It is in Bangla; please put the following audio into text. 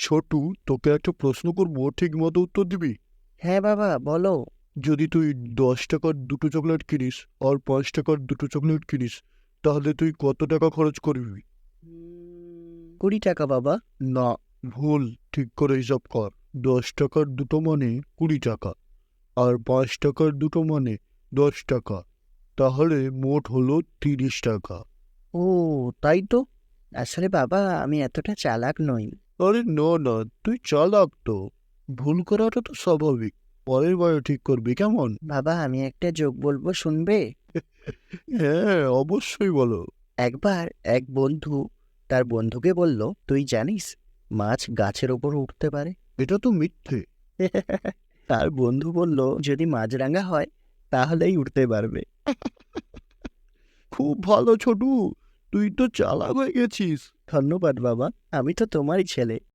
ছোটু, তোকে একটা প্রশ্ন করবো, ঠিক মতো উত্তর দিবি? হ্যাঁ বাবা, বলো। যদি তুই 10 টাকার 2টো চকলেট কিনিস আর 5 টাকার 2টো চকলেট কিনিস, তাহলে তুই কত টাকা খরচ করবি? 20 টাকা বাবা। না, ভুল। ঠিক করে হিসাব কর। 10 টাকার 2টো মানে 20 টাকা, আর 5 টাকার 2টো মানে 10 টাকা। তাহলে মোট হলো 30 টাকা। ও, তাই তো। আসলে বাবা, আমি এতটা চালাক নই। আরে না না, তুই চালাক তো। ভুল করাটা তো স্বাভাবিক। পরের বারে ঠিক করবি, কেমন? বাবা, আমি একটা যোক বলবো, শুনবে? হ্যাঁ, অবশ্যই বলো। একবার এক বন্ধু তার বন্ধুকে বলল, তুই জানিস মাছ গাছের ওপর উঠতে পারে? এটা তো মিথ্যে। তার বন্ধু বলল, যদি মাছরাঙা হয় তাহলেই উঠতে পারবে। খুব ভালো ছোটু, তুই তো চালাক হয়ে গেছিস। ধন্যবাদ বাবা, আমি তো তোমারই ছেলে।